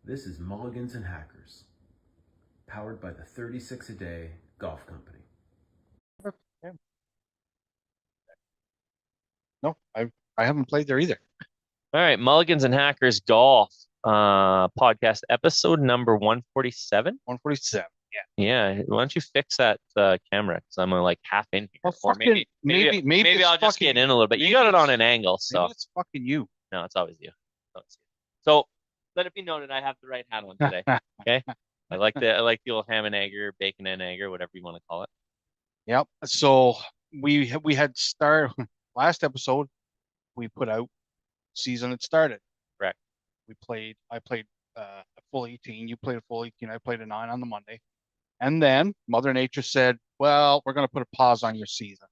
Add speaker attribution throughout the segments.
Speaker 1: This is Mulligans and Hackers, powered by the 36 a day golf company.
Speaker 2: Yeah. No, I haven't played there either.
Speaker 3: All right, Mulligans and Hackers Golf podcast episode number 147.
Speaker 2: 147. Yeah.
Speaker 3: Yeah, why don't you fix that camera? Because I'm like half in here,
Speaker 2: Well,
Speaker 3: or
Speaker 2: fucking maybe it's
Speaker 3: I'll just
Speaker 2: fucking
Speaker 3: get in a little bit. You
Speaker 2: maybe
Speaker 3: got it on
Speaker 2: it's
Speaker 3: an angle,
Speaker 2: maybe
Speaker 3: so
Speaker 2: it's fucking you.
Speaker 3: no, it's always you. It's always you. So let it be noted, I have the right hat on today. Okay, I like the old ham and egger, bacon and egger, whatever you want to call it.
Speaker 2: Yep. So we had start last episode we put out season had started.
Speaker 3: Correct.
Speaker 2: I played a full 18, you played a full 18, I played a 9 on the Monday. And then Mother Nature said, "Well, we're going to put a pause on your season."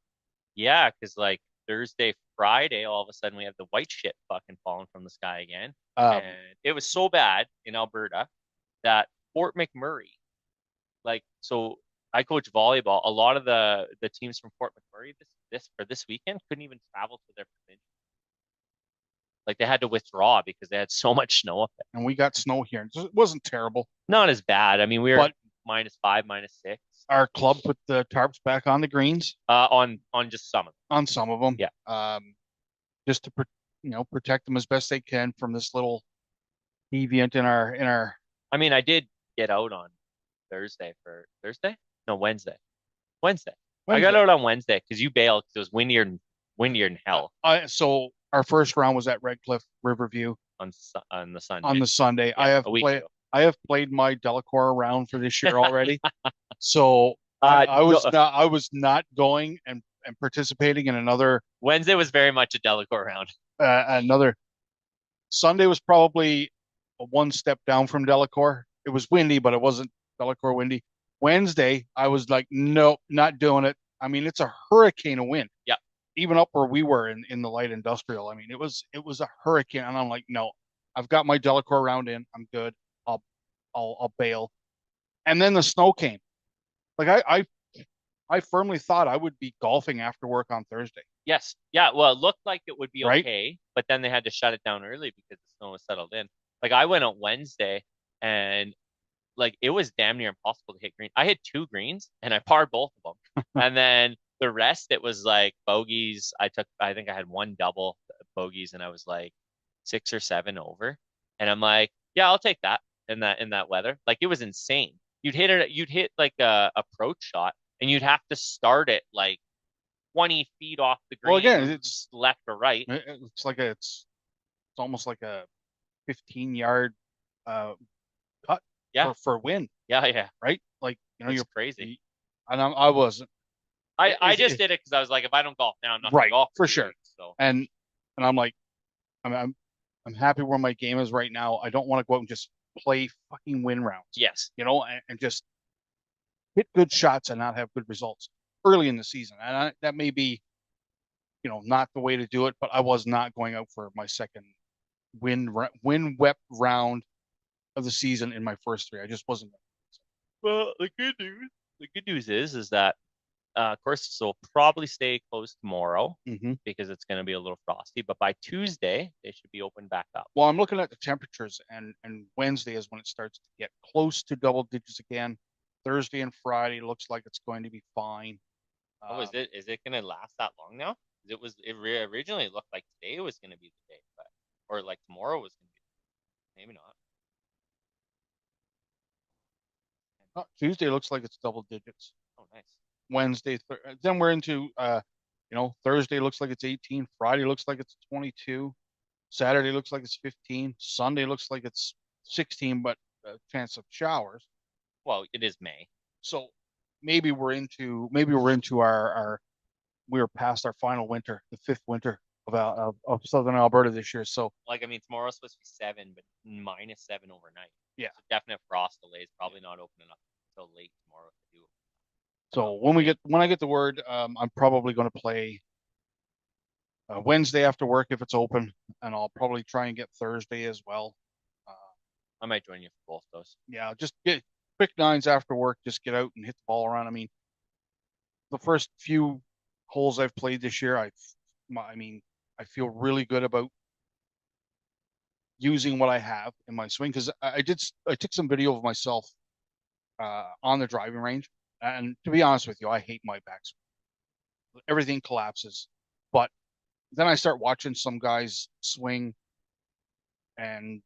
Speaker 3: Yeah, because like Thursday, Friday, all of a sudden we have the white shit fucking falling from the sky again.
Speaker 2: Um,
Speaker 3: And it was so bad in Alberta that Fort McMurray, like, so I coach volleyball. A lot of the teams from Fort McMurray this weekend couldn't even travel to their provincial. Like they had to withdraw because they had so much snow up there.
Speaker 2: and we got snow here. It wasn't terrible,
Speaker 3: Not as bad. I mean, we were
Speaker 2: but
Speaker 3: -5, -6
Speaker 2: our club put the tarps back on the greens
Speaker 3: on just some of them.
Speaker 2: on some of them.
Speaker 3: Yeah.
Speaker 2: Just to protect them as best they can from this little deviant in our.
Speaker 3: I mean, I did get out on Thursday? No, Wednesday. Wednesday. I got out on Wednesday because you bailed because it was windier than hell
Speaker 2: So our first round was at Redcliffe Riverview
Speaker 3: on the Sunday.
Speaker 2: on the Sunday.
Speaker 3: Yeah, a week ago.
Speaker 2: I have played my Delacour round for this year already. So I was not going and participating in another.
Speaker 3: Wednesday was very much a Delacour round.
Speaker 2: Another Sunday was probably one step down from Delacour. It was windy, but it wasn't Delacour windy. Wednesday, I was like, nope, not doing it. I mean, it's a hurricane of wind.
Speaker 3: Yeah.
Speaker 2: Even up where we were in the light industrial. I mean, it was a hurricane, and I'm like, no, I've got my Delacour round in. I'm good. I'll bail. And then the snow came. Like I firmly thought I would be golfing after work on Thursday.
Speaker 3: Yes. Yeah. Well, it looked like it would be
Speaker 2: Right?
Speaker 3: okay, but then they had to shut it down early because the snow was settled in. Like I went on Wednesday and like it was damn near impossible to hit green. I hit 2 greens and I parred both of them. And then the rest, it was like bogeys. I think I had one double bogeys and I was like 6 or 7 over. And I'm like, yeah, I'll take that in that weather. Like it was insane. You'd hit like a approach shot and you'd have to start it like 20 feet off the green.
Speaker 2: Well, again, it's
Speaker 3: left or right.
Speaker 2: It's almost like a 15-yard cut
Speaker 3: Yeah.
Speaker 2: for win,
Speaker 3: Yeah.
Speaker 2: right? Like,
Speaker 3: It's
Speaker 2: you're
Speaker 3: crazy.
Speaker 2: and I wasn't.
Speaker 3: I just did it because I was like, if I don't golf now, I'm not
Speaker 2: Right,
Speaker 3: gonna golf
Speaker 2: for
Speaker 3: 2
Speaker 2: sure.
Speaker 3: weeks. So
Speaker 2: And I'm like, I'm happy where my game is right now. I don't want to go out and just play fucking win rounds,
Speaker 3: yes,
Speaker 2: and just hit good shots and not have good results early in the season. And that may be, not the way to do it, but I was not going out for my second win wet round of the season in my first 3. I just wasn't.
Speaker 3: well, the good news is that of course, so we'll probably stay closed tomorrow because it's going to be a little frosty. But by Tuesday, they should be open back up.
Speaker 2: Well, I'm looking at the temperatures, and Wednesday is when it starts to get close to double digits again. Thursday and Friday looks like it's going to be fine.
Speaker 3: Oh, is it going to last that long now? Originally looked like today was going to be the day, or like tomorrow was going to be. Maybe not.
Speaker 2: Tuesday looks like it's double digits.
Speaker 3: Oh, nice.
Speaker 2: Wednesday, then we're into Thursday looks like it's 18. Friday looks like it's 22. Saturday looks like it's 15. Sunday looks like it's 16, but a chance of showers.
Speaker 3: Well, it is May,
Speaker 2: so maybe we're into our we're past our final winter, the 5th winter of Southern Alberta this year. So
Speaker 3: like, I mean, tomorrow's supposed to be 7, but -7 overnight.
Speaker 2: Yeah,
Speaker 3: so definite frost delays. Probably not opening up until late tomorrow to do.
Speaker 2: So when I get the word, I'm probably going to play Wednesday after work if it's open, and I'll probably try and get Thursday as well.
Speaker 3: I might join you for both those.
Speaker 2: Yeah, just get quick 9s after work. Just get out and hit the ball around. I mean, the first few holes I've played this year, I feel really good about using what I have in my swing, because I took some video of myself on the driving range, and to be honest with you, I hate my backswing. Everything collapses, but then I start watching some guys swing, and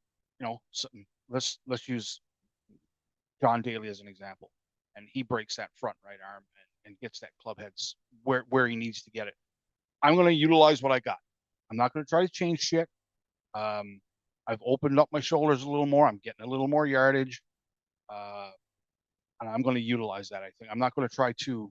Speaker 2: let's use John Daly as an example, and he breaks that front right arm and gets that club heads where he needs to get it. I'm going to utilize what I got. I'm not going to try to change shit. I've opened up my shoulders a little more. I'm getting a little more yardage, and I'm going to utilize that. I think I'm not going to try to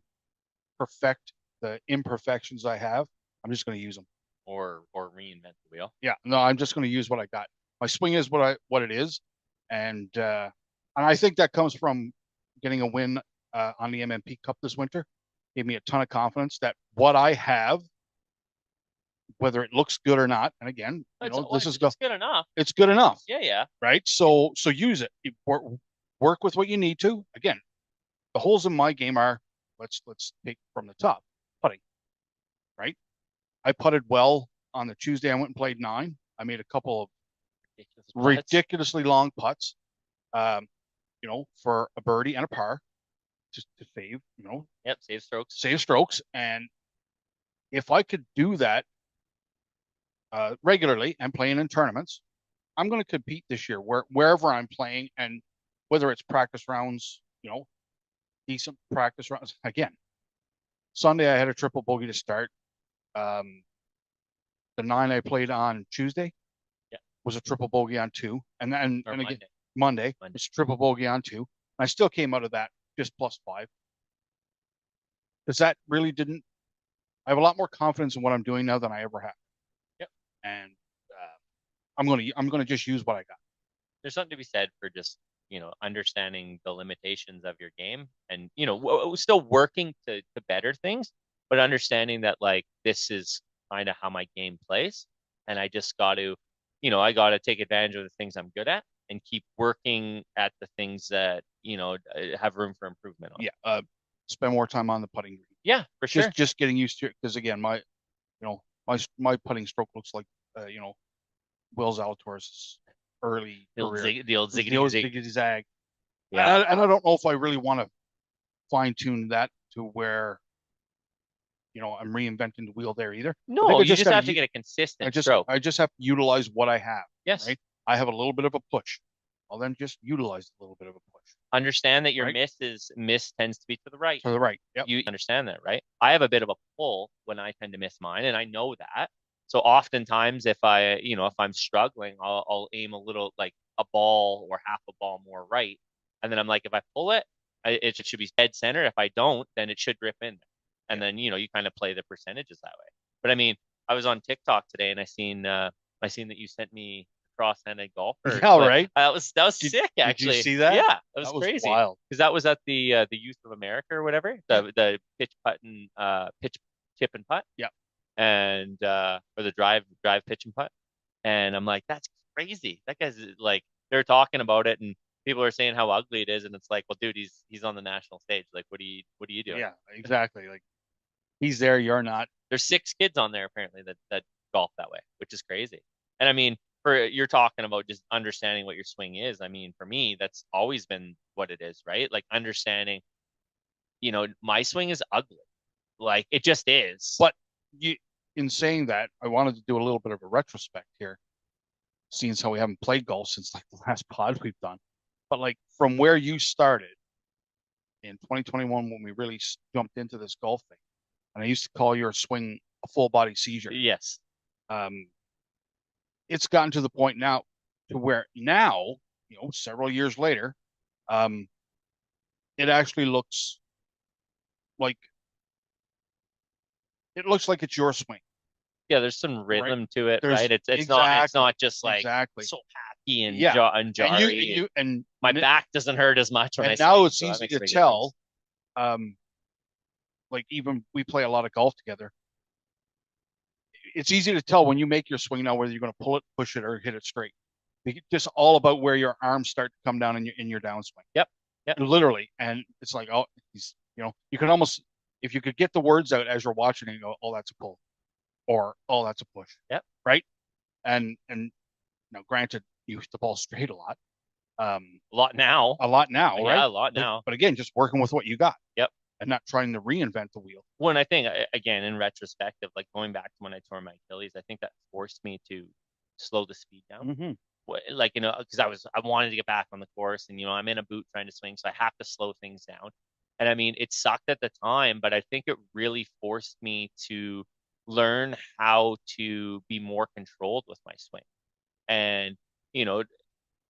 Speaker 2: perfect the imperfections I have. I'm just going to use them.
Speaker 3: Or reinvent the wheel.
Speaker 2: Yeah, no, I'm just going to use what I got. My swing is what it is, and I think that comes from getting a win on the MMP Cup this winter. Gave me a ton of confidence that what I have, whether it looks good or not, and again,
Speaker 3: it's good enough.
Speaker 2: It's good enough.
Speaker 3: Yeah.
Speaker 2: Right. So use it. Work with what you need to. Again, the holes in my game are let's take from the top putting. Right. I putted well on the Tuesday. I went and played 9. I made a couple of ridiculously long putts, for a birdie and a par, just to save,
Speaker 3: Yep, save
Speaker 2: strokes. And if I could do that regularly and playing in tournaments, I'm going to compete this year wherever I'm playing, and whether it's practice rounds, decent practice rounds. Again, Sunday I had a triple bogey to start. The 9 I played on Tuesday was a triple bogey on 2, and then again Monday was a triple bogey on 2. And I still came out of that just +5. Because that really didn't. I have a lot more confidence in what I'm doing now than I ever have.
Speaker 3: Yep.
Speaker 2: And I'm gonna just use what I got.
Speaker 3: There's something to be said for just understanding the limitations of your game, and still working to better things, but understanding that like this is kind of how my game plays, and I just got to, I got to take advantage of the things I'm good at and keep working at the things that have room for improvement on.
Speaker 2: Yeah. Spend more time on the putting green.
Speaker 3: Yeah, for sure.
Speaker 2: Just getting used to it, because again, my putting stroke looks like Will Zalatoris' early career.
Speaker 3: The old ziggity
Speaker 2: zag.
Speaker 3: Yeah.
Speaker 2: And I don't know if I really want to fine tune that to where I'm reinventing the wheel there either.
Speaker 3: No, you just have to get a consistent stroke.
Speaker 2: I just have to utilize what I have.
Speaker 3: Yes.
Speaker 2: Right? I have a little bit of a push. I'll then just utilize a little bit of a push.
Speaker 3: Understand that your miss tends to be to the right.
Speaker 2: To the right. Yep.
Speaker 3: You understand that, right? I have a bit of a pull when I tend to miss mine, and I know that. So oftentimes if I'm struggling, I'll aim a little, like a ball or half a ball more right. And then I'm like, if I pull it, it should be dead center. If I don't, then it should rip in there. And then, you kind of play the percentages that way. But I mean, I was on TikTok today and I seen that you sent me cross-handed golfer.
Speaker 2: Yeah, right.
Speaker 3: That was sick, actually.
Speaker 2: Did you see that?
Speaker 3: Yeah, that was crazy.
Speaker 2: Wild.
Speaker 3: Because that was at the Youth of America or whatever, the pitch tip and putt.
Speaker 2: Yeah.
Speaker 3: And or the drive pitch and putt. And I'm like, that's crazy. That guy's like, they're talking about it and people are saying how ugly it is, and it's like, well, dude, he's on the national stage. Like, what are you doing?
Speaker 2: Yeah, exactly. Like, he's there, you're not.
Speaker 3: There's 6 kids on there apparently that golf that way, which is crazy. And I mean, you're talking about just understanding what your swing is. I mean, for me, that's always been what it is, right? Like understanding, my swing is ugly. Like it just is.
Speaker 2: But in saying that, I wanted to do a little bit of a retrospect here, seeing as how we haven't played golf since like the last pod we've done. But like from where you started in 2021, when we really jumped into this golf thing, and I used to call your swing a full body seizure.
Speaker 3: Yes.
Speaker 2: It's gotten to the point now to where now, several years later, it actually looks like it's your swing.
Speaker 3: Yeah, there's some rhythm to it,
Speaker 2: There's-
Speaker 3: right? It's not just like so happy and jarry.
Speaker 2: And
Speaker 3: my back doesn't hurt as much when I
Speaker 2: and now
Speaker 3: swing,
Speaker 2: it's
Speaker 3: so that
Speaker 2: easy
Speaker 3: makes
Speaker 2: to
Speaker 3: a big
Speaker 2: tell.
Speaker 3: difference.
Speaker 2: Like even we play a lot of golf together. It's easy to tell when you make your swing now whether you're going to pull it, push it, or hit it straight. It's just all about where your arms start to come down in your downswing.
Speaker 3: Yep.
Speaker 2: Literally, and it's like, oh, you can almost, if you could get the words out as you're watching and you go, oh, that's a pull, or oh, that's a push.
Speaker 3: Yep.
Speaker 2: Right. And now, granted, You hit the ball straight a lot.
Speaker 3: A lot now.
Speaker 2: A lot now,
Speaker 3: Yeah,
Speaker 2: right?
Speaker 3: a lot now.
Speaker 2: But again, just working with what you got.
Speaker 3: Yep.
Speaker 2: And not trying to reinvent the wheel.
Speaker 3: Well, and I think, again, in retrospective, like going back to when I tore my Achilles, I think that forced me to slow the speed down.
Speaker 2: Mm-hmm.
Speaker 3: Like, because I wanted to get back on the course, and I'm in a boot trying to swing, so I have to slow things down. And I mean, it sucked at the time, but I think it really forced me to learn how to be more controlled with my swing, and you know,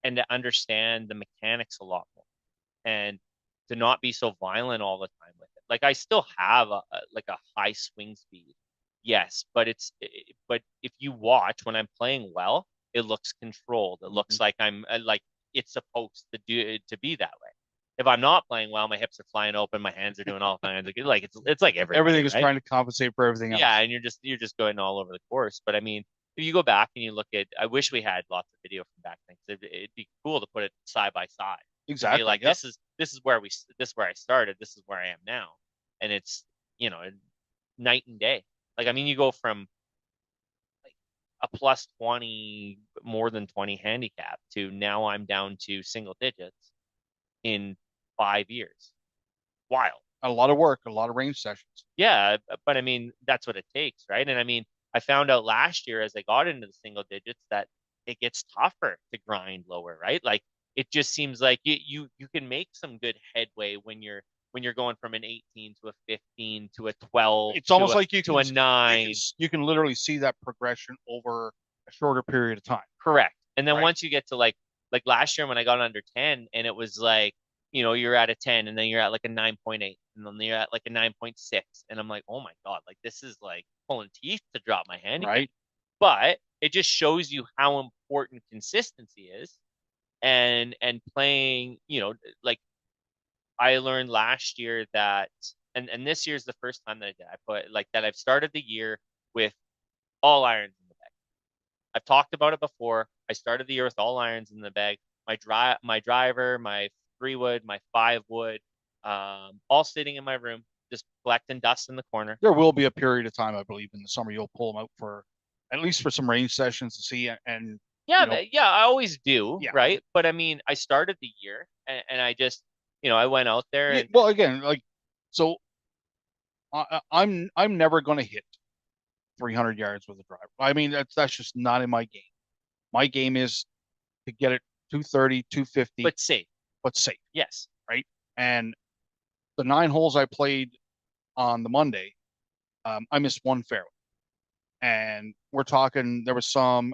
Speaker 3: and to understand the mechanics a lot more, and to not be so violent all the time with it. Like I still have like a high swing speed, yes, but but if you watch when I'm playing well, it looks controlled. It looks like I'm like it's supposed to be that way. If I'm not playing well, my hips are flying open, my hands are doing all kinds of like it's like
Speaker 2: everything is
Speaker 3: right?
Speaker 2: trying to compensate for everything else.
Speaker 3: Yeah, and you're just going all over the course. But I mean, if you go back and you look at, I wish we had lots of video from back then. It'd be cool to put it side by side.
Speaker 2: Exactly.
Speaker 3: Be like,
Speaker 2: yep.
Speaker 3: this is where I started. This is where I am now, and it's night and day. Like I mean, you go from like a plus 20, more than 20 handicap to now I'm down to single digits in 5 years. Wild.
Speaker 2: A lot of work, a lot of range sessions.
Speaker 3: Yeah, but I mean, that's what it takes, right? And I mean, I found out last year as I got into the single digits that it gets tougher to grind lower, right? Like it just seems like you can make some good headway when you're going from an 18 to a 15 to a 12.
Speaker 2: It's almost like you
Speaker 3: to a 9.
Speaker 2: You can literally see that progression over a shorter period of time.
Speaker 3: Correct. And then
Speaker 2: right.
Speaker 3: Once you get to like last year when I got under 10 and it was like, you're at a 10 and then you're at like a 9.8 and then you're at like a 9.6 and I'm like, oh my God, like this is like pulling teeth to drop my handicap.
Speaker 2: Right.
Speaker 3: But it just shows you how important consistency is and playing, like I learned last year that, and this year's the first time that I did, I put like that I've started the year with all irons in the bag. I've talked about it before. I started the year with all irons in the bag. My driver, my 3-wood, my 5-wood, all sitting in my room, just collecting dust in the corner.
Speaker 2: There will be a period of time, I believe, in the summer you'll pull them out for at least for some range sessions to see. And
Speaker 3: yeah, I always do,
Speaker 2: yeah.
Speaker 3: right? But I mean, I started the year and I just, I went out there. And,
Speaker 2: well, again, like so, I'm never going to hit 300 yards with a driver. I mean, that's just not in my game. My game is to get it 230, 250,
Speaker 3: but safe.
Speaker 2: Yes. Right. And the 9 holes I played on the Monday, I missed one fairway. And we're talking, there was some,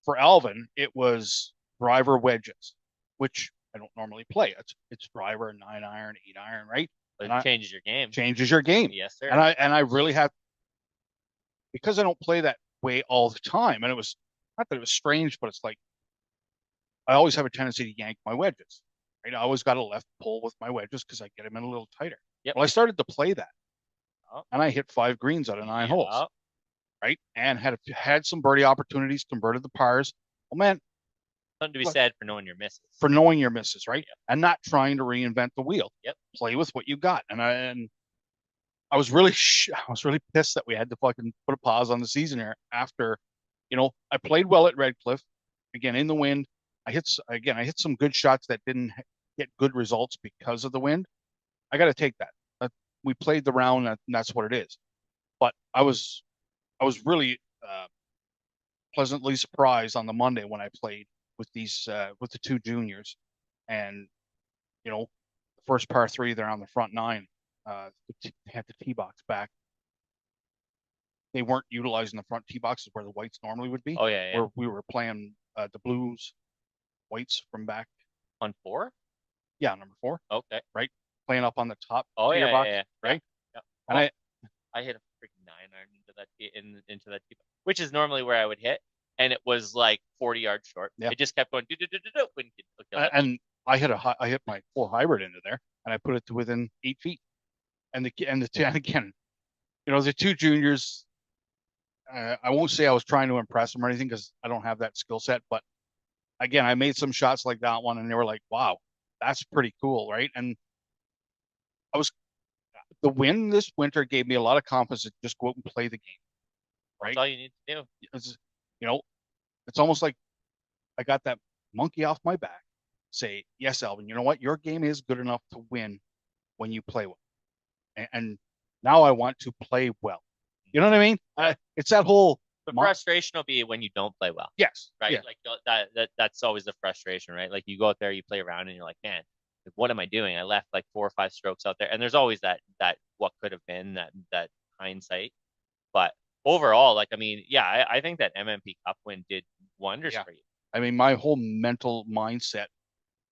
Speaker 2: for Alvin, it was driver wedges, which I don't normally play. It's driver, 9-iron, 8-iron, right?
Speaker 3: But it changes your game.
Speaker 2: Changes your game.
Speaker 3: Yes, sir.
Speaker 2: And I really have, because I don't play that way all the time. And it was, not that it was strange, but it's like, I always have a tendency to yank my wedges. Right? I always got a left pull with my wedges because I get them in a little tighter.
Speaker 3: Yep.
Speaker 2: Well, I started to play that. And I hit 5 greens out of 9 holes. Right. And had some birdie opportunities, converted the pars. Well, man.
Speaker 3: Something to be said for knowing your misses.
Speaker 2: For knowing your misses, right? Yep. And not trying to reinvent the wheel.
Speaker 3: Yep.
Speaker 2: Play with what you got. And I was really pissed that we had to fucking put a pause on the season here after, I played well at Red Cliff. Again, in the wind. I hit some good shots that didn't get good results because of the wind. I got to take that. We played the round, and that's what it is. But I was really pleasantly surprised on the Monday when I played with with the 2 juniors, and the first par 3 there on the front 9, had the tee box back. They weren't utilizing the front tee boxes where the whites normally would be.
Speaker 3: Oh yeah.
Speaker 2: Where we were playing the blues, whites from back
Speaker 3: on 4.
Speaker 2: Yeah, number 4.
Speaker 3: Okay.
Speaker 2: Right, playing up on the top.
Speaker 3: Oh yeah,
Speaker 2: box,
Speaker 3: yeah.
Speaker 2: Right.
Speaker 3: Yeah.
Speaker 2: And
Speaker 3: I hit a freaking 9-iron into that tee box, which is normally where I would hit, and it was like 40 yards short. Yeah. It just kept going.
Speaker 2: And I hit my 4 hybrid into there, and I put it to within 8 feet. And again, the 2 juniors. I won't say I was trying to impress them or anything because I don't have that skill set, but again, I made some shots like that one, and they were like, "Wow, that's pretty cool," right? And the win this winter gave me a lot of confidence to just go out and play the game. Right?
Speaker 3: That's all you need to do.
Speaker 2: It's almost like I got that monkey off my back, say, yes, Alvin, you know what? Your game is good enough to win when you play well. And now I want to play well. You know what I mean? It's that whole
Speaker 3: The frustration will be when you don't play well.
Speaker 2: Yes.
Speaker 3: Right.
Speaker 2: Yeah.
Speaker 3: Like that's always the frustration, right? Like you go out there, you play around and you're like, man, what am I doing? I left like 4 or 5 strokes out there. And there's always that what could have been, that hindsight. But overall, like, I mean, yeah, I think that MMP Cup win did wonders
Speaker 2: Yeah.
Speaker 3: for you.
Speaker 2: I mean, my whole mental mindset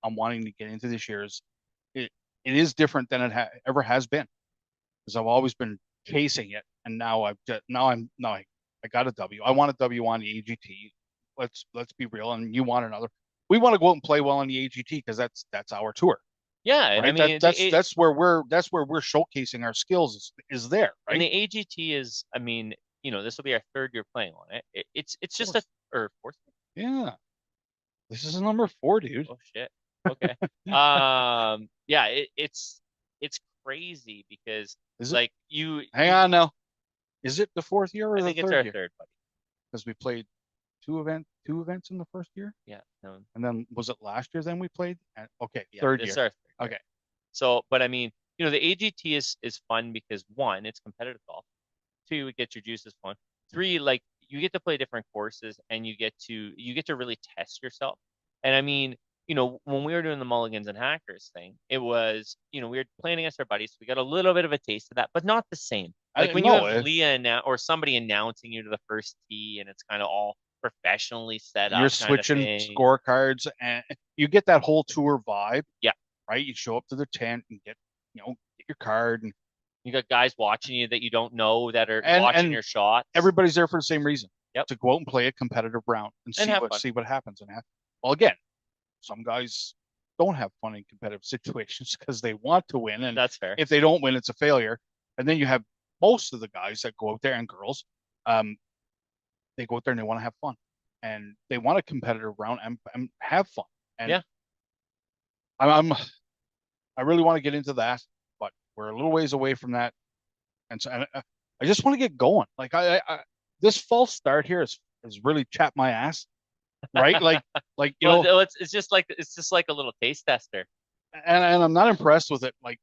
Speaker 2: on wanting to get into this year is it is different than it ever has been, because I've always been chasing it, and now I got a W. I want a W on the AGT. Let's be real, and you want another. We want to go out and play well on the AGT because that's our tour.
Speaker 3: Yeah, and
Speaker 2: Right?
Speaker 3: I mean,
Speaker 2: that's where we're showcasing our skills is there, right?
Speaker 3: and the AGT is, I mean, this will be our 3rd year playing on it. It's just
Speaker 2: Fourth.
Speaker 3: or 4th.
Speaker 2: Yeah, this is number 4, dude.
Speaker 3: Oh shit. Okay. Yeah, it's crazy because
Speaker 2: Is it?
Speaker 3: like you
Speaker 2: Hang on now. Is it the 4th year or
Speaker 3: I
Speaker 2: the
Speaker 3: think it's
Speaker 2: 3rd
Speaker 3: our
Speaker 2: year?
Speaker 3: 3rd, buddy.
Speaker 2: Because we played two events in the first year,
Speaker 3: Yeah. No,
Speaker 2: and then was it last year? Then we played. Okay,
Speaker 3: yeah,
Speaker 2: 3rd
Speaker 3: this is
Speaker 2: year.
Speaker 3: our 3rd year.
Speaker 2: Okay.
Speaker 3: So, but I mean, the AGT is fun because 1, it's competitive golf. 2, it gets your juices fun. 3, like you get to play different courses and you get to really test yourself. And I mean, when we were doing the Mulligans and Hackers thing, it was, we were playing against our buddies. So we got a little bit of a taste of that, but not the same. Like when you have Leah or somebody announcing you to the first tee and it's kind of all professionally set up.
Speaker 2: You're switching scorecards and you get that whole tour vibe.
Speaker 3: Yeah.
Speaker 2: Right. You show up to the tent and get your card, and
Speaker 3: you got guys watching you that you don't know that are watching your shots.
Speaker 2: Everybody's there for the same reason.
Speaker 3: Yep.
Speaker 2: To go out and play a competitive round and see what happens. Well, again, some guys don't have fun in competitive situations because they want to win, and
Speaker 3: that's fair.
Speaker 2: If they don't win, it's a failure. And then you have most of the guys that go out there, and girls, they go out there and they want to have fun, and they want a competitive round and have fun. And
Speaker 3: yeah,
Speaker 2: I really want to get into that, but we're a little ways away from that, and so I just want to get going. Like I this false start here is really chapped my ass, right? like
Speaker 3: it's just like a little taste tester,
Speaker 2: and I'm not impressed with it. Like,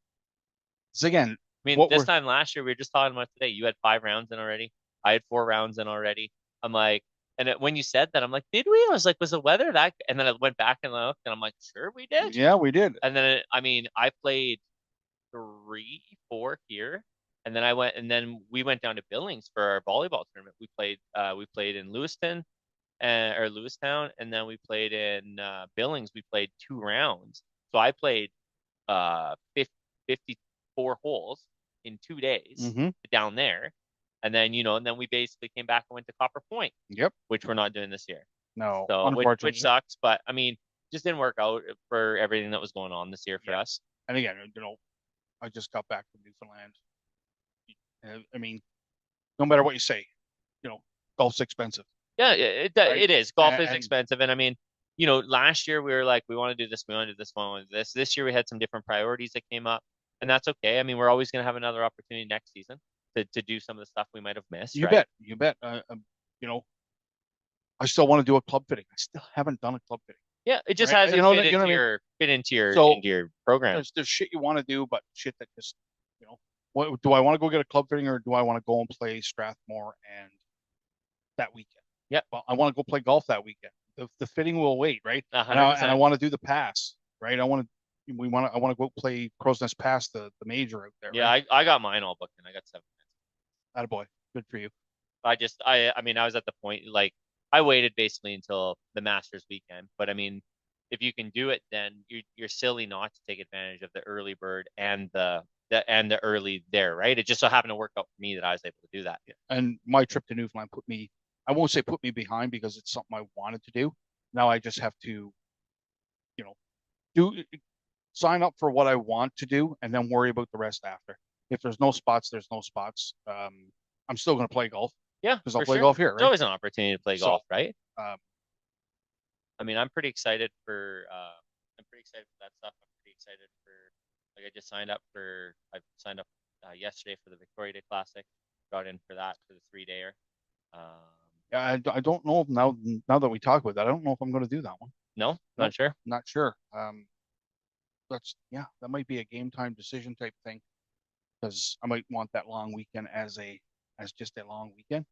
Speaker 2: again,
Speaker 3: I mean, this time last year we were just talking about today. You had 5 rounds in already. I had 4 rounds in already. I'm like, and when you said that, I'm like, did we? I was like, was the weather that? And then I went back and looked, and I'm like, sure, we did.
Speaker 2: Yeah, we did.
Speaker 3: And then I mean, I played 3, 4 here, and then we went down to Billings for our volleyball tournament. We played in Lewiston, or Lewistown, and then we played in Billings. We played 2 rounds. So I played 54 holes in 2 days down there. And then, and then we basically came back and went to Copper Point.
Speaker 2: Yep.
Speaker 3: Which we're not doing this year.
Speaker 2: No.
Speaker 3: So, which sucks. But I mean, just didn't work out for everything that was going on this year for us.
Speaker 2: And again, I just got back from Newfoundland. I mean, no matter what you say, golf's expensive.
Speaker 3: Yeah, it is. Golf is expensive. And I mean, last year we were like, we want to do this, we want to do this, we want to do this. This year we had some different priorities that came up, and that's okay. I mean, we're always going to have another opportunity next season to do some of the stuff we might have missed.
Speaker 2: You bet. I still want to do a club fitting. I still haven't done a club fitting.
Speaker 3: Yeah, it just hasn't fit into your program.
Speaker 2: There's shit you want to do, but shit that just, what do I want to go get a club fitting, or do I want to go and play Strathmore and that weekend?
Speaker 3: Yeah.
Speaker 2: Well, I want to go play golf that weekend. The fitting will wait, right? And I want to do the pass, right? I want to go play Crow's Nest Pass, the major out there.
Speaker 3: Yeah,
Speaker 2: right?
Speaker 3: I got mine all booked, and I got 7 minutes.
Speaker 2: Attaboy. Good for you.
Speaker 3: I mean, I was at the point, like, I waited basically until the Masters weekend. But I mean, if you can do it, then you're silly not to take advantage of the early bird and the early there, right? It just so happened to work out for me that I was able to do that.
Speaker 2: Yeah. And my trip to Newfoundland I won't say put me behind, because it's something I wanted to do. Now I just have to, sign up for what I want to do and then worry about the rest after. If there's no spots, there's no spots. I'm still going to play golf.
Speaker 3: Yeah,
Speaker 2: because I'll play golf here. Right?
Speaker 3: It's always an opportunity to play golf, right? I mean, I'm pretty excited for that stuff. I'm pretty excited for, like, I signed up yesterday for the Victoria Day Classic. Got in for that, for the 3-dayer.
Speaker 2: Yeah, I don't know if now that we talk about that, I don't know if I'm going to do that one.
Speaker 3: No,
Speaker 2: Nope.
Speaker 3: not sure.
Speaker 2: Not sure. That might be a game time decision type thing, because I might want that long weekend as just a long weekend.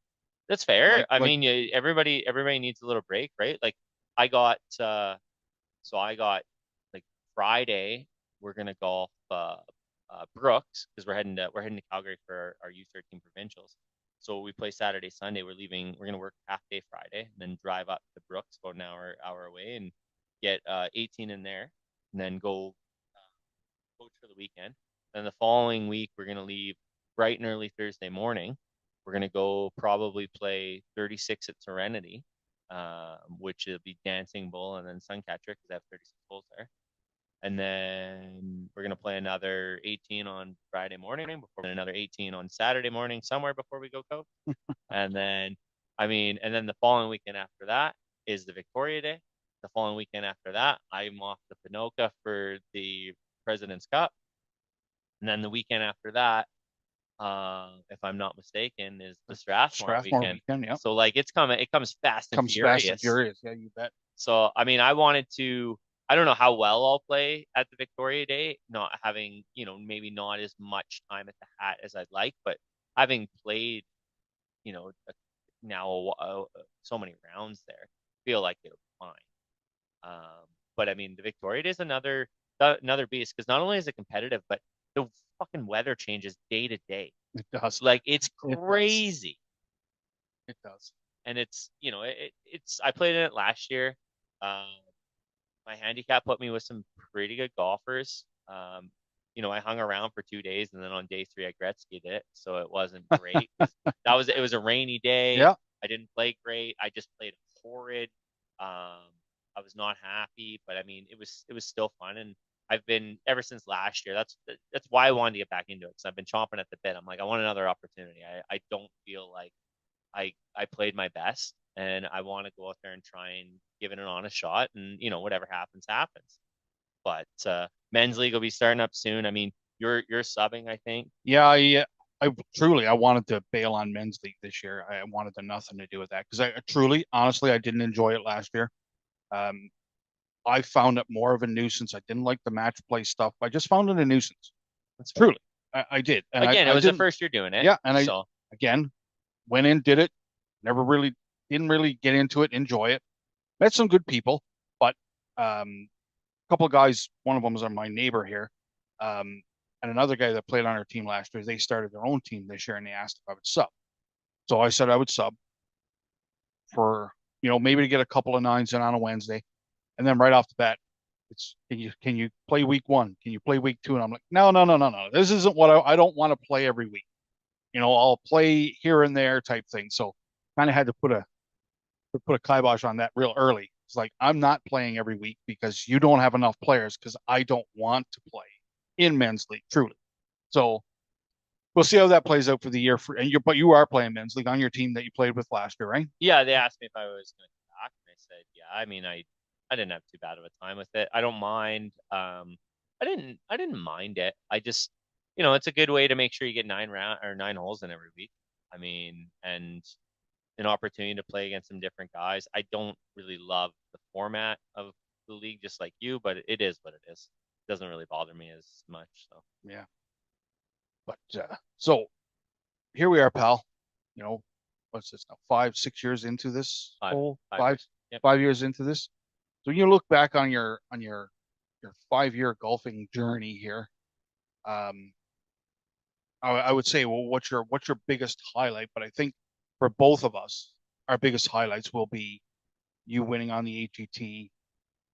Speaker 3: That's fair.
Speaker 2: Like-
Speaker 3: I
Speaker 2: like-
Speaker 3: mean, everybody needs a little break, right? Like I got like Friday we're gonna golf Brooks because we're heading to Calgary for our U13 provincials. So we play Saturday, Sunday. We're gonna work half day Friday, and then drive up to Brooks about an hour away, and get 18 in there, and then go coach for the weekend. Then the following week we're gonna leave bright and early Thursday morning. We're gonna go probably play 36 at Serenity, which will be Dancing Bull and then Suncatcher because I have 36 holes there. And then we're gonna play another 18 on Friday morning before another 18 on Saturday morning somewhere before we go coach. And then the following weekend after that is the Victoria Day. The following weekend after that, I'm off to Pinoca for the President's Cup. And then the weekend after that, if I'm not mistaken, is the Strathmore weekend.
Speaker 2: Yeah.
Speaker 3: So like it comes fast and furious.
Speaker 2: Fast and furious. Yeah, you bet.
Speaker 3: So I mean, I don't know how well I'll play at the Victoria Day, not having, maybe not as much time at the hat as I'd like, but having played, now so many rounds there, feel like it'll be fine. But I mean, the Victoria Day is another beast because not only is it competitive, but the fucking weather changes day to day.
Speaker 2: It does.
Speaker 3: Like it's crazy.
Speaker 2: It does.
Speaker 3: And it's I played in it last year. My handicap put me with some pretty good golfers. I hung around for 2 days, and then on day 3 I Gretzky'd it, so it wasn't great. It was a rainy day.
Speaker 2: Yeah.
Speaker 3: I didn't play great. I just played horrid. I was not happy, but I mean, it was still fun, and I've been ever since last year. That's why I wanted to get back into it, because I've been chomping at the bit. I'm like, I want another opportunity. I don't feel like I played my best, and I want to go out there and try and give it an honest shot, and whatever happens. But men's league will be starting up soon. I mean, you're subbing, I think.
Speaker 2: Yeah, I wanted to bail on men's league this year. I wanted nothing to do with that because honestly, I didn't enjoy it last year. I found it more of a nuisance. I didn't like the match play stuff. I just found it a nuisance.
Speaker 3: That's
Speaker 2: Truly, I did. And
Speaker 3: again,
Speaker 2: it
Speaker 3: was the first year doing it.
Speaker 2: Yeah, and
Speaker 3: I
Speaker 2: went in, did it. Didn't really get into it, enjoy it. Met some good people, but a couple of guys. One of them was my neighbor here, and another guy that played on our team last year. They started their own team this year, and they asked if I would sub. So I said I would sub for maybe to get a couple of nines in on a Wednesday. And then right off the bat, it's can you play week 1? Can you play week 2? And I'm like, no. This isn't what I don't want to play every week. I'll play here and there type thing. So kind of had to put a kibosh on that real early. It's like, I'm not playing every week because you don't have enough players, because I don't want to play in men's league, truly. So we'll see how that plays out for the year. But you are playing men's league on your team that you played with last year, right?
Speaker 3: Yeah, they asked me if I was going to come back, and I said, yeah. I mean, I didn't have too bad of a time with it. I don't mind. I didn't mind it. I just, it's a good way to make sure you get 9 holes in every week. I mean, and an opportunity to play against some different guys. I don't really love the format of the league, just like you, but it is what it is. It doesn't really bother me as much. So
Speaker 2: yeah. But so here we are, pal. What's this now? 5-6 years into this whole 5 years into this. So you look back on your 5-year golfing journey here. I would say, well, what's your biggest highlight? But I think for both of us, our biggest highlights will be you winning on the AGT,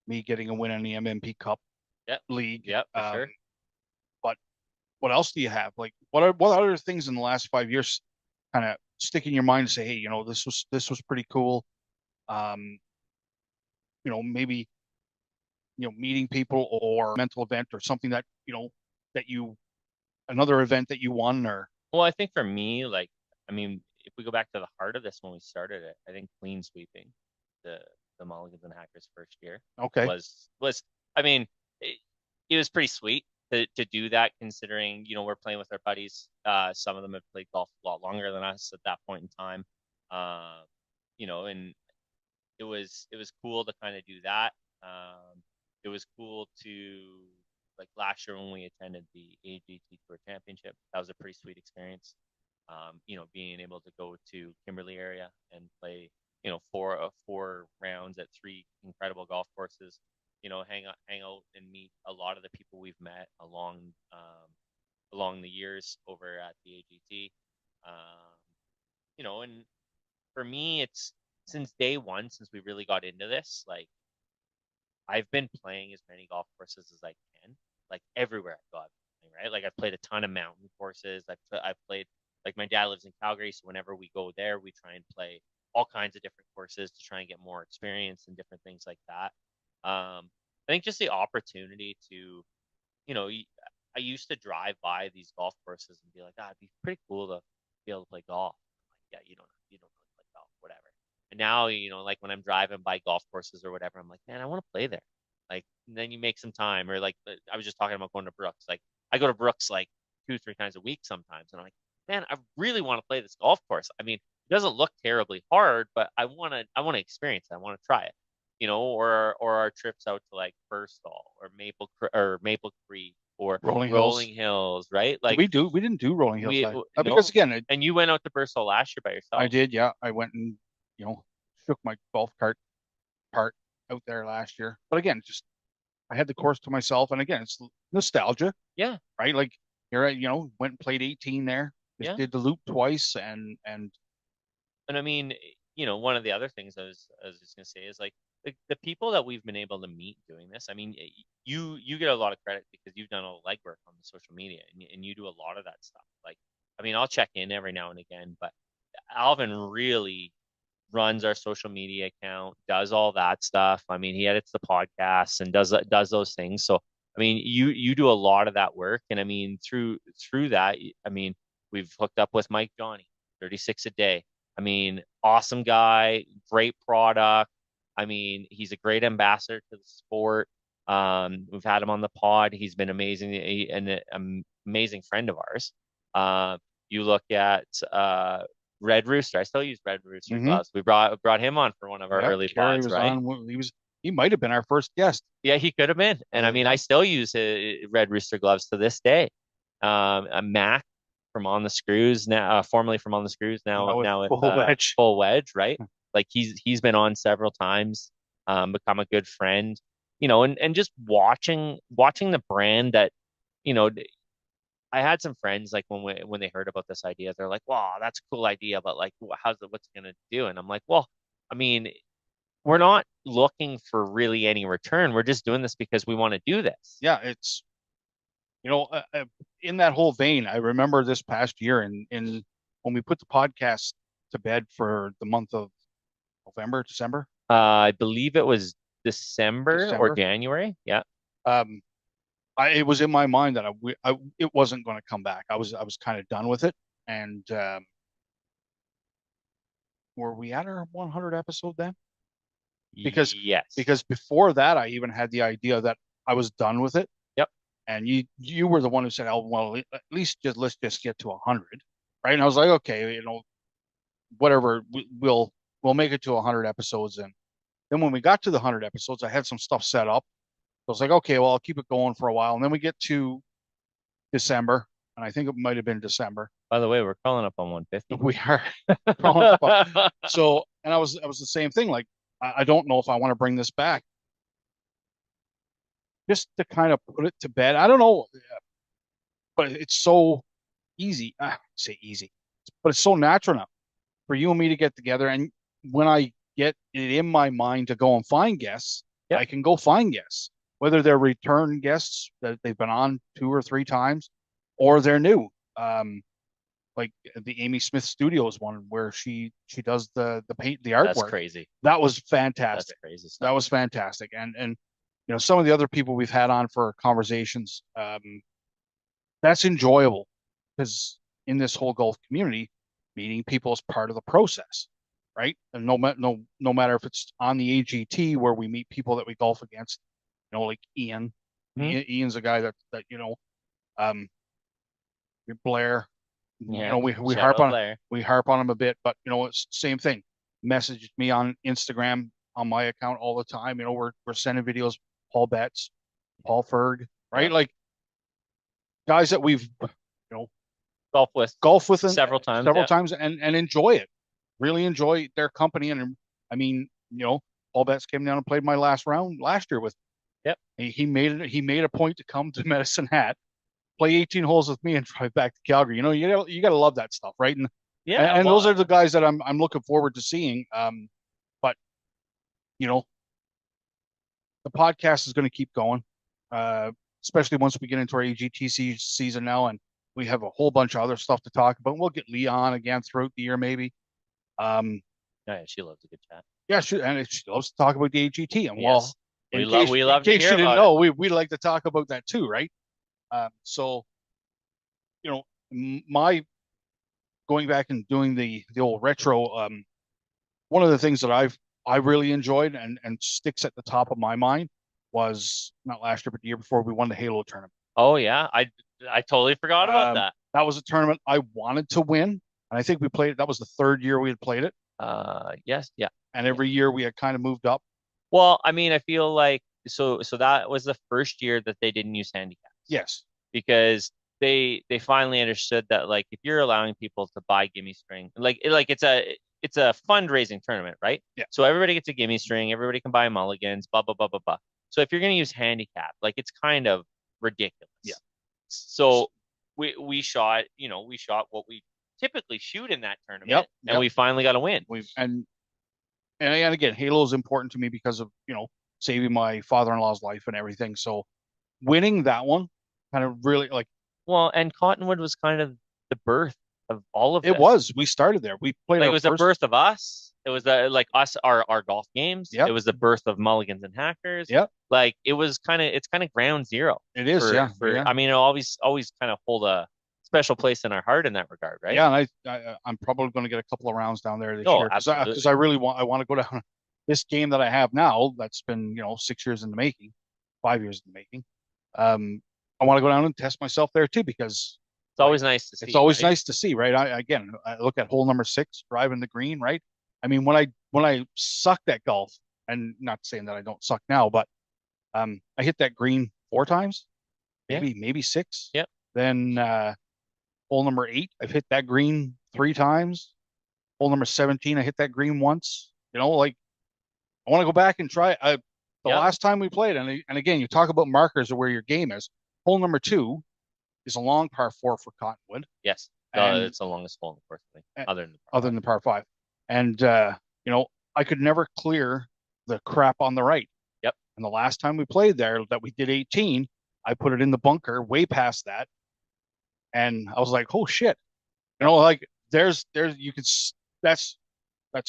Speaker 2: me getting a win on the MMP Cup league.
Speaker 3: Yeah, for sure.
Speaker 2: But what else do you have? Like, what other things in the last 5 years kind of stick in your mind and say, hey, this was pretty cool. Maybe meeting people or mental event or something that another event that you won or.
Speaker 3: Well, I think for me, like, I mean, if we go back to the heart of this when we started it, I think clean sweeping the Mulligans and Hackers first year was I mean, it was pretty sweet to do that, considering we're playing with our buddies. Some of them have played golf a lot longer than us at that point in time. And it was cool to kind of do that. It was cool to like last year when we attended the AGT Tour Championship. That was a pretty sweet experience. Being able to go to Kimberley area and play, four rounds at three incredible golf courses. Hang out and meet a lot of the people we've met along the years over at the AGT. And for me, it's since day one, since we really got into this, like I've been playing as many golf courses as I can, like everywhere I go, right? Like I've played a ton of mountain courses. I've played, like my dad lives in Calgary, so whenever we go there, we try and play all kinds of different courses to try and get more experience and different things like that. I think just the opportunity to, you know, I used to drive by these golf courses and be like, it'd be pretty cool to be able to play golf. I'm like, yeah, you don't really play golf, whatever. And now, like when I'm driving by golf courses or whatever, I'm like, man, I want to play there. Like, and then you make some time, or like I was just talking about going to Brooks. Like, I go to Brooks like 2, 3 times a week sometimes, and I'm like, man, I really want to play this golf course. I mean, it doesn't look terribly hard, but I want to experience it. I want to try it. Or our trips out to like Burstall or Maple Creek or
Speaker 2: Rolling
Speaker 3: Hills, right? Like
Speaker 2: we didn't do Rolling Hills
Speaker 3: we
Speaker 2: last,
Speaker 3: no,
Speaker 2: because again,
Speaker 3: and you went out to Burstall last year by yourself.
Speaker 2: I did, yeah. I went and shook my golf cart part out there last year. But again, just I had the course to myself, and again, it's nostalgia,
Speaker 3: Yeah,
Speaker 2: right? Like here, I went and played 18 there. Just
Speaker 3: yeah.
Speaker 2: did the loop twice, and
Speaker 3: And I mean, one of the other things I was just gonna say is like the people that we've been able to meet doing this. I mean, you get a lot of credit because you've done all the legwork on the social media and you do a lot of that stuff. Like, I mean, I'll check in every now and again, but Alvin really runs our social media account, does all that stuff. I mean, he edits the podcasts and does those things. So, I mean, you do a lot of that work, and I mean, through that, I mean, we've hooked up with Mike Johnny, 36 a day. I mean, awesome guy, great product. I mean, he's a great ambassador to the sport. We've had him on the pod. He's been amazing, an amazing friend of ours. You look at Red Rooster. I still use Red Rooster gloves. We brought him on for one of our early
Speaker 2: Kerry
Speaker 3: pods,
Speaker 2: was
Speaker 3: right?
Speaker 2: on. He might have been our first guest.
Speaker 3: Yeah, he could have been. And I mean, I still use Red Rooster gloves to this day. A Mac from On the Screws now, formerly from On the Screws, now with Full Wedge, right? Like he's been on several times, become a good friend, and just watching the brand that, I had some friends like when they heard about this idea, they're like, "Wow, that's a cool idea, but like, what's it gonna do?" And I'm like, "Well, I mean, we're not looking for really any return. We're just doing this because we want to do this."
Speaker 2: Yeah, it's in that whole vein. I remember this past year, in when we put the podcast to bed for the month of November, December.
Speaker 3: I believe it was December or January. Yeah.
Speaker 2: It was in my mind that it wasn't going to come back. I was kind of done with it. And were we at our 100 episode then? Because
Speaker 3: yes,
Speaker 2: because before that, I even had the idea that I was done with it.
Speaker 3: Yep.
Speaker 2: And you were the one who said, "Oh, well, at least let's just get to 100," right? And I was like, okay, whatever, we'll make it to 100 episodes. And then when we got to the 100 episodes, I had some stuff set up. So I was like, okay, well, I'll keep it going for a while. And then we get to December, and I think it might have been December.
Speaker 3: By the way, we're calling up on 150.
Speaker 2: We are calling up on. So, and I was the same thing. Like, I don't know if I want to bring this back, just to kind of put it to bed. I don't know, but it's so easy. I say easy, but it's so natural now for you and me to get together. And when I get it in my mind to go and find guests, I can go find guests, whether they're return guests that they've been on 2 or 3 times, or they're new. Like the Amy Smith Studios one where she does the paint, the artwork.
Speaker 3: That's crazy.
Speaker 2: That was fantastic.
Speaker 3: That's crazy stuff.
Speaker 2: That was fantastic. And some of the other people we've had on for conversations, that's enjoyable, because in this whole golf community, meeting people is part of the process, right? And no matter if it's on the AGT where we meet people that we golf against, like Ian. Ian's a guy that Blair.
Speaker 3: Yeah,
Speaker 2: we harp on him a bit, but it's the same thing. Messaged me on Instagram. on my account all the time. We're sending videos, Paul Betts, Paul Ferg, right?
Speaker 3: Yeah.
Speaker 2: Like guys that we've
Speaker 3: Golf with
Speaker 2: golfed with
Speaker 3: several times.
Speaker 2: several
Speaker 3: Yeah.
Speaker 2: times and enjoy it. Really enjoy their company. And I mean, Paul Betts came down and played my last round last year with me.
Speaker 3: Yep.
Speaker 2: He made a point to come to Medicine Hat, play 18 holes with me, and drive back to Calgary. You gotta love that stuff, right? And
Speaker 3: Yeah.
Speaker 2: and
Speaker 3: well,
Speaker 2: those are the guys that I'm looking forward to seeing. But the podcast is going to keep going, especially once we get into our AGTC season now, and we have a whole bunch of other stuff to talk about. We'll get Lee on again throughout the year, maybe.
Speaker 3: yeah, she loves a good chat.
Speaker 2: Yeah, she loves to talk about the AGT, and
Speaker 3: Yes.
Speaker 2: in
Speaker 3: We love to
Speaker 2: case
Speaker 3: hear
Speaker 2: you didn't
Speaker 3: about
Speaker 2: know, we like to talk about that too, right? So, my going back and doing the old retro, one of the things that I really enjoyed and sticks at the top of my mind was not last year, but the year before we won the Halo tournament.
Speaker 3: Oh yeah, I totally forgot about that.
Speaker 2: That was a tournament I wanted to win, and I think we played it. That was the third year we had played it.
Speaker 3: Yes, yeah.
Speaker 2: And every year we had kind of moved up.
Speaker 3: Well, I mean, I feel like so that was the first year that they didn't use handicaps.
Speaker 2: Yes.
Speaker 3: Because they finally understood that like if you're allowing people to buy gimme string, like it's a fundraising tournament, right?
Speaker 2: Yeah.
Speaker 3: So everybody gets a gimme string, everybody can buy mulligans, blah blah blah blah blah. So if you're going to use handicap, like it's kind of ridiculous.
Speaker 2: Yeah.
Speaker 3: So we shot what we typically shoot in that tournament, and we finally got a win.
Speaker 2: And again, Halo is important to me because of saving my father-in-law's life and everything. So winning that one kind of really like.
Speaker 3: Well, and Cottonwood was kind of the birth of all of
Speaker 2: it.
Speaker 3: This.
Speaker 2: Was we started there. We played.
Speaker 3: Like, it was the birth of us. It was like us, our golf games.
Speaker 2: Yep.
Speaker 3: It was the birth of Mulligans and Hackers.
Speaker 2: Yep.
Speaker 3: Like it's kind of ground zero.
Speaker 2: It is.
Speaker 3: I mean, it'll always kind of hold a special place in our heart in that regard, right?
Speaker 2: Yeah, and I'm probably going to get a couple of rounds down there this year
Speaker 3: absolutely.
Speaker 2: because I really want to go down this game that I have now. That's been 6 years in the making, 5 years in the making. I want to go down and test myself there too because
Speaker 3: it's always nice to see.
Speaker 2: It's always nice to see, right? I look at hole number 6, driving the green, right? I mean, when I sucked at golf, and not saying that I don't suck now, but I hit that green 4 times, maybe 6.
Speaker 3: Yep.
Speaker 2: Then hole number 8, I've hit that green 3 times. Hole number 17, I hit that green once. Like I want to go back and try. The last time we played, and again, you talk about markers of where your game is. Hole number 2 is a long par 4 for Cottonwood.
Speaker 3: Yes, it's the longest hole, unfortunately,
Speaker 2: other than the par 5. And I could never clear the crap on the right.
Speaker 3: Yep.
Speaker 2: And the last time we played there, that we did 18, I put it in the bunker, way past that, and I was like, "Oh shit!" Like there's you can that's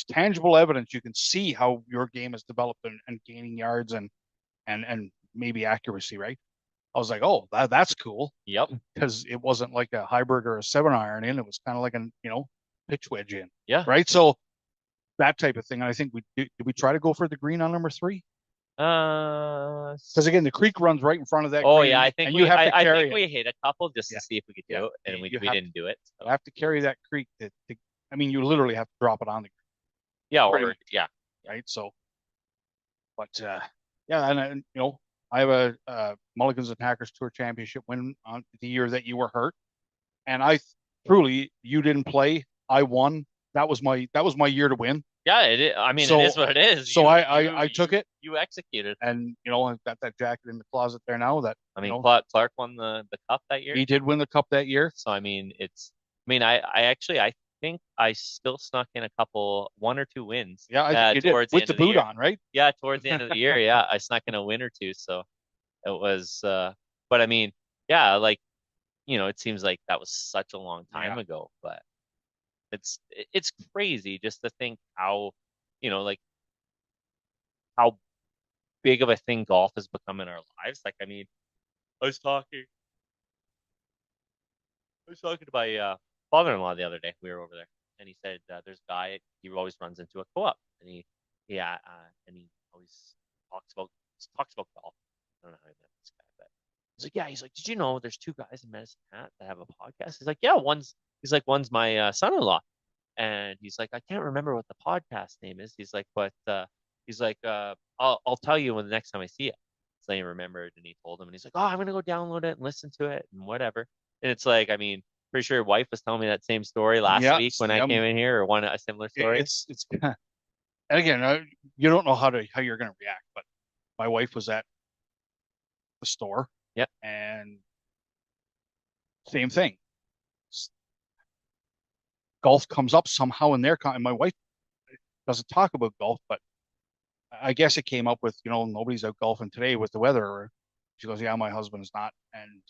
Speaker 2: tangible evidence. You can see how your game has developed and gaining yards and maybe accuracy, right? I was like, oh, that's cool.
Speaker 3: Yep.
Speaker 2: Because it wasn't like a hybrid or a 7-iron in. It was kind of like a pitch wedge in.
Speaker 3: Yeah.
Speaker 2: Right. So that type of thing. And I think did we try to go for the green on number 3? Because again, the creek runs right in front of that.
Speaker 3: Oh
Speaker 2: green,
Speaker 3: yeah, I think I think we hit a couple just to see if we could do it, and we didn't do it. So.
Speaker 2: You have to carry that creek. I mean, you literally have to drop it on the green.
Speaker 3: Yeah.
Speaker 2: Right. So, but and I have a Mulligans and Hackers Tour Championship win on the year that you were hurt, and you didn't play. I won. That was my year to win.
Speaker 3: Yeah, it is. I mean, it is what it is.
Speaker 2: So I took it.
Speaker 3: You executed,
Speaker 2: and I've got that jacket in the closet there now. That
Speaker 3: I mean, Clark won the cup that year.
Speaker 2: He did win the cup that year.
Speaker 3: So I mean, I think I still snuck in a couple, 1 or 2 wins.
Speaker 2: Yeah, I think you did with the boot on, right?
Speaker 3: Yeah, towards the end of the year. Yeah, I snuck in a win or 2. So it was, but I mean, yeah, like, it seems like that was such a long time ago, but it's crazy just to think how, like how big of a thing golf has become in our lives. Like, I mean, I was talking to my father-in-law the other day. We were over there, and he said there's a guy he always runs into a co-op, and he always talks about golf. I don't know how he met this guy, but he's like, yeah, he's like, did you know there's 2 guys in Medicine Hat that have a podcast? He's like, yeah, one's my son-in-law, and he's like, I can't remember what the podcast name is. He's like, but He's like, I'll tell you when the next time I see you. So then he remembered and he told him, and he's like, oh, I'm gonna go download it and listen to it and whatever. And it's like, I mean, pretty sure your wife was telling me that same story last week when I came in here, or a similar story.
Speaker 2: It's and again, you don't know how you're gonna react, but my wife was at the store,
Speaker 3: Yep.
Speaker 2: and same thing. Golf comes up somehow in their and my wife doesn't talk about golf, but I guess it came up with, nobody's out golfing today with the weather. She goes, yeah, my husband's not. And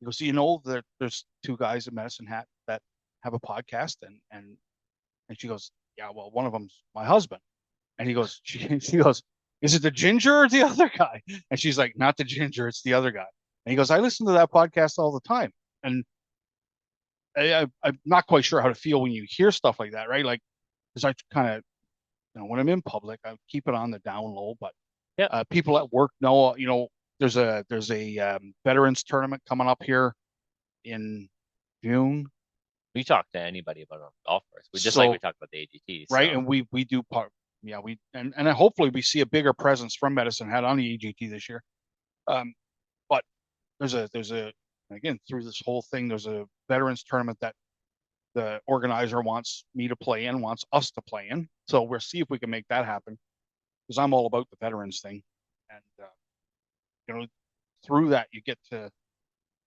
Speaker 2: he goes, that there's two guys in Medicine Hat that have a podcast, and she goes, yeah, well, one of them's my husband. And he goes, she goes, is it the ginger or the other guy? And she's like, not the ginger, it's the other guy. And he goes, I listen to that podcast all the time. And I'm not quite sure how to feel when you hear stuff like that, right? Like, because I kind of, when I'm in public, I keep it on the down low. But
Speaker 3: Yeah.
Speaker 2: People at work know, there's a veterans tournament coming up here in June.
Speaker 3: We talk to anybody about a golf course. We talk about the AGT,
Speaker 2: right? And we do part, yeah. And hopefully we see a bigger presence from Medicine Hat on the AGT this year. But there's a again, through this whole thing, there's a veterans tournament that the organizer wants me to play in, wants us to play in. So we'll see if we can make that happen, because I'm all about the veterans thing. And through that you get to,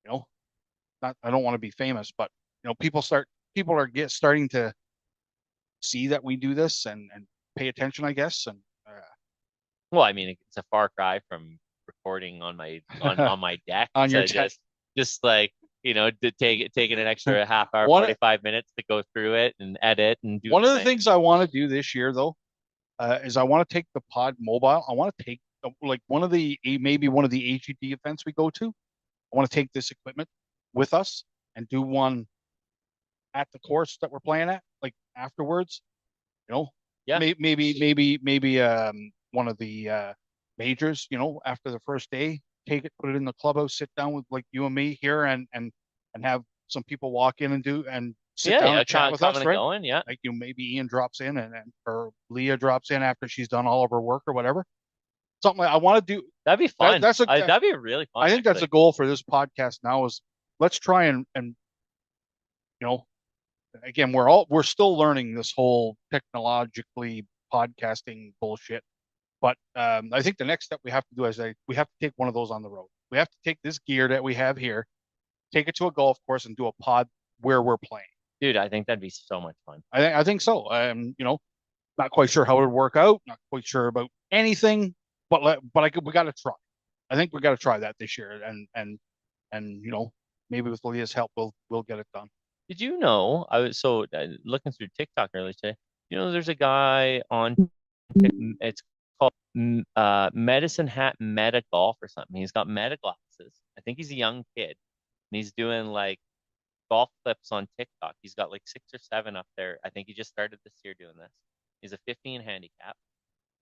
Speaker 2: not, I don't want to be famous, but people are starting to see that we do this and pay attention, I guess. And
Speaker 3: well, I mean, it's a far cry from recording on my on my deck
Speaker 2: on your
Speaker 3: just like, taking an extra half hour, 45 minutes to go through it and edit and do.
Speaker 2: One of the things I want to do this year, though, is I want to take the pod mobile. I want to take maybe one of the AGT events we go to. I want to take this equipment with us and do one at the course that we're playing at, like afterwards.
Speaker 3: Yeah.
Speaker 2: Maybe one of the majors, after the first day, take it, put it in the clubhouse, sit down with like you and me here, and have some people walk in and sit down and chat with us, right?
Speaker 3: Going, yeah.
Speaker 2: Like maybe Ian drops in or Leah drops in after she's done all of her work or whatever. Something like I want to do.
Speaker 3: That'd be fun. That'd be really fun.
Speaker 2: I think that's a goal for this podcast now. Is let's try and again, we're still learning this whole technologically podcasting bullshit. But I think the next step we have to do is we have to take one of those on the road. We have to take this gear that we have here, take it to a golf course, and do a pod where we're playing.
Speaker 3: Dude, I think that'd be so much fun.
Speaker 2: I think so. Not quite sure how it would work out. Not quite sure about anything, but we got to try. I think we got to try that this year, and maybe with Leah's help, we'll get it done.
Speaker 3: Did you know? I was looking through TikTok earlier today. There's a guy on. It's called Medicine Hat Meta Golf or something. He's got meta glasses. I think he's a young kid, and he's doing like golf clips on TikTok. He's got like 6 or 7 up there. I think he just started this year doing this. He's a 15 handicap,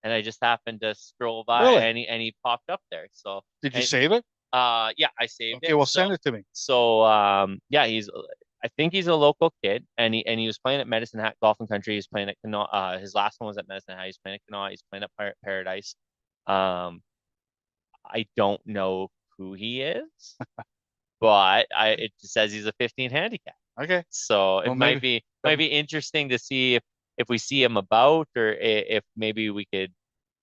Speaker 3: and I just happened to scroll by, and he popped up there. So
Speaker 2: did you save it?
Speaker 3: Yeah, I saved it.
Speaker 2: Okay, well, send it to me.
Speaker 3: So yeah, I think he's a local kid, and he was playing at Medicine Hat Golf and Country. He's playing at Kanawha. His last one was at Medicine Hat. He's playing at Kanawha. He's playing at Paradise. I don't know who he is, but it says he's a 15 handicap.
Speaker 2: Okay.
Speaker 3: So it might be interesting to see if we see him about, or if maybe we could,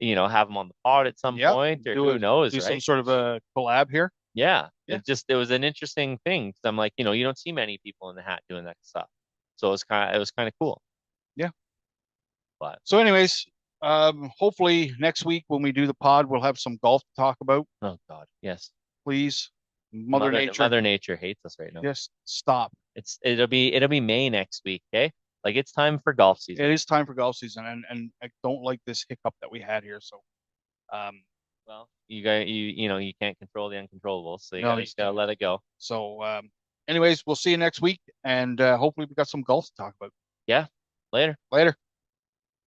Speaker 3: have him on the pod at some point, or who knows,
Speaker 2: do
Speaker 3: right?
Speaker 2: Some sort of a collab here.
Speaker 3: Yeah. It was an interesting thing. I'm like, you don't see many people in the hat doing that stuff. So it was kind of cool.
Speaker 2: Yeah.
Speaker 3: But
Speaker 2: so anyways, hopefully next week when we do the pod, we'll have some golf to talk about.
Speaker 3: Oh God. Yes.
Speaker 2: Please. Mother
Speaker 3: Nature hates us right now.
Speaker 2: Just stop.
Speaker 3: It'll be May next week. Okay. Like it's time for golf season.
Speaker 2: It is time for golf season. And I don't like this hiccup that we had here. So,
Speaker 3: well, you can't control the uncontrollables, so you gotta let it go.
Speaker 2: So, anyways, we'll see you next week, and hopefully we got some golf to talk about.
Speaker 3: Yeah, later.
Speaker 2: Later.